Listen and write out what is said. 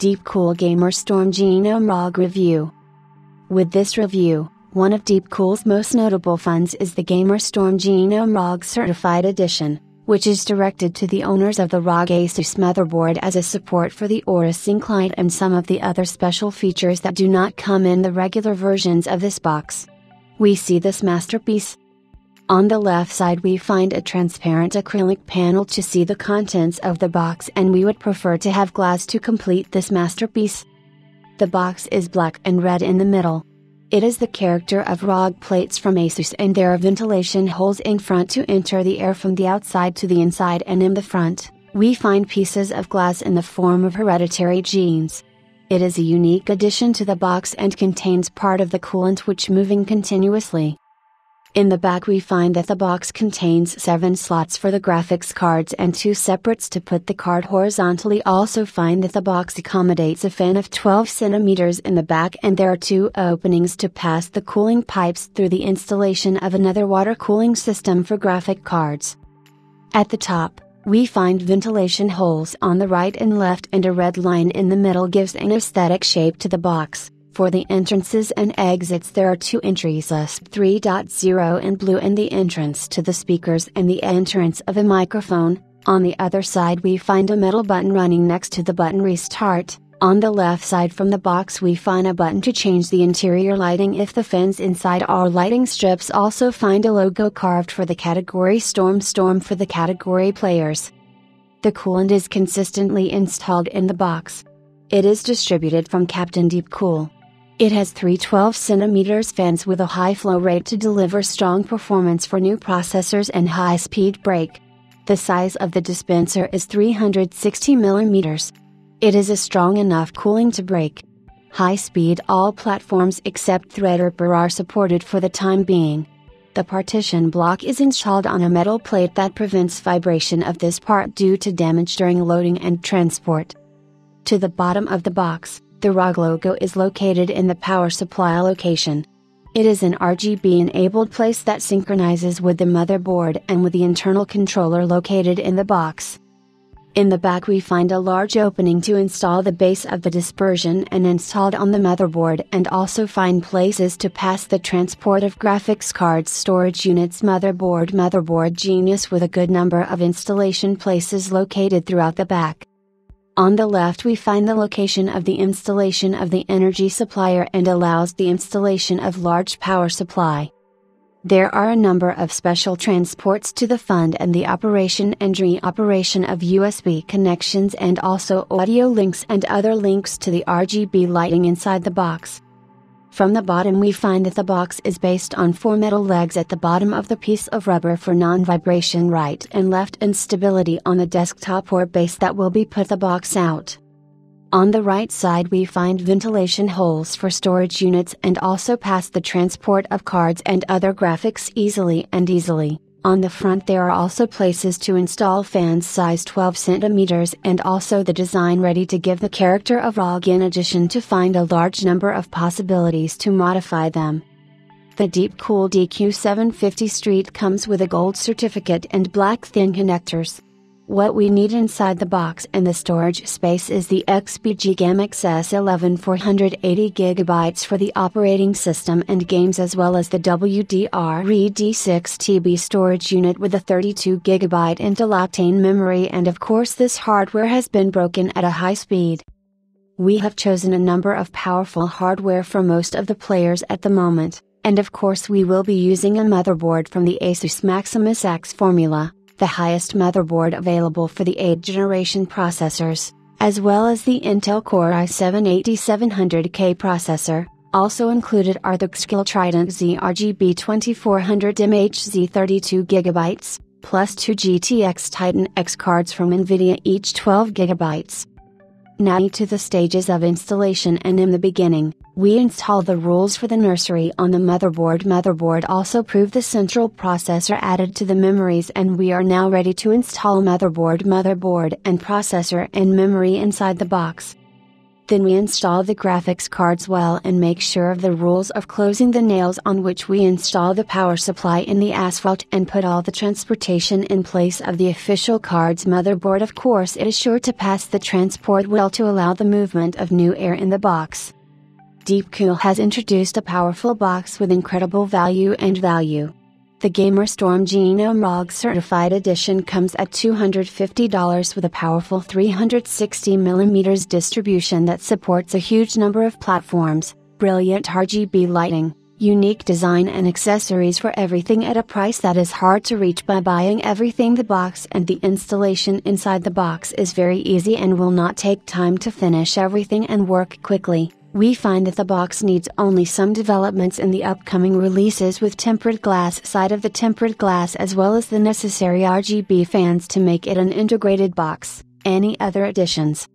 Deepcool Gamer Storm Genome ROG Review. With this review, one of Deepcool's most notable funds is the Gamer Storm Genome ROG Certified Edition, which is directed to the owners of the ROG Asus motherboard as a support for the Aura Sync client and some of the other special features that do not come in the regular versions of this box. We see this masterpiece. On the left side we find a transparent acrylic panel to see the contents of the box, and we would prefer to have glass to complete this masterpiece. The box is black and red in the middle. It is the character of ROG plates from Asus, and there are ventilation holes in front to enter the air from the outside to the inside, and in the front, we find pieces of glass in the form of hereditary genes. It is a unique addition to the box and contains part of the coolant which moving continuously. In the back we find that the box contains 7 slots for the graphics cards and 2 separates to put the card horizontally. Also find that the box accommodates a fan of 12 cm in the back, and there are 2 openings to pass the cooling pipes through the installation of another water cooling system for graphic cards. At the top, we find ventilation holes on the right and left, and a red line in the middle gives an aesthetic shape to the box. For the entrances and exits there are 2 entries, USB 3.0 in blue, and the entrance to the speakers and the entrance of a microphone. On the other side we find a metal button running next to the button Restart. On the left side from the box we find a button to change the interior lighting if the fans inside are lighting strips. Also find a logo carved for the category Storm for the category players. The coolant is consistently installed in the box. It is distributed from Captain Deepcool. It has 3 12 cm fans with a high flow rate to deliver strong performance for new processors and high-speed break. The size of the dispenser is 360 mm. It is a strong enough cooling to break. High speed. All platforms except Threadripper are supported for the time being. The partition block is installed on a metal plate that prevents vibration of this part due to damage during loading and transport. To the bottom of the box, the ROG logo is located in the power supply location. It is an RGB enabled place that synchronizes with the motherboard and with the internal controller located in the box. In the back we find a large opening to install the base of the dispersion and installed on the motherboard, and also find places to pass the transport of graphics cards storage units. Motherboard Genius with a good number of installation places located throughout the back. On the left we find the location of the installation of the energy supplier and allows the installation of large power supply. There are a number of special transports to the fund and the operation and re-operation of USB connections, and also audio links and other links to the RGB lighting inside the box. From the bottom we find that the box is based on 4 metal legs at the bottom of the piece of rubber for non-vibration right and left, and stability on the desktop or base that will be put the box out. On the right side we find ventilation holes for storage units and also pass the transport of cards and other graphics easily. On the front there are also places to install fans size 12 cm, and also the design ready to give the character of ROG, in addition to find a large number of possibilities to modify them. The Deepcool DQ750 Street comes with a gold certificate and black thin connectors. What we need inside the box and the storage space is the XPG GAMXS 11 480 GB for the operating system and games, as well as the WD-RED6TB storage unit with a 32 GB interloctane memory, and of course this hardware has been broken at a high speed. We have chosen a number of powerful hardware for most of the players at the moment, and of course we will be using a motherboard from the Asus Maximus X formula, the highest motherboard available for the 8th generation processors, as well as the Intel Core i7-8700K processor. Also included are the Skill Trident Z RGB 2400 MHz 32 GB, plus 2 GTX Titan X cards from Nvidia, each 12 GB. Now to the stages of installation, and in the beginning, we install the rules for the nursery on the motherboard. Motherboard also proved the central processor added to the memories, and we are now ready to install motherboard and processor and memory inside the box. Then we install the graphics cards well and make sure of the rules of closing the nails on which we install the power supply in the asphalt and put all the transportation in place of the official card's motherboard. Of course, it is sure to pass the transport well to allow the movement of new air in the box. Deepcool has introduced a powerful box with incredible value. The GamerStorm Genome ROG Certified Edition comes at $250 with a powerful 360mm distribution that supports a huge number of platforms, brilliant RGB lighting, unique design and accessories for everything at a price that is hard to reach by buying everything. The box and the installation inside the box is very easy and will not take time to finish everything and work quickly. We find that the box needs only some developments in the upcoming releases with tempered glass side of the tempered glass as well as the necessary RGB fans to make it an integrated box. Any other additions,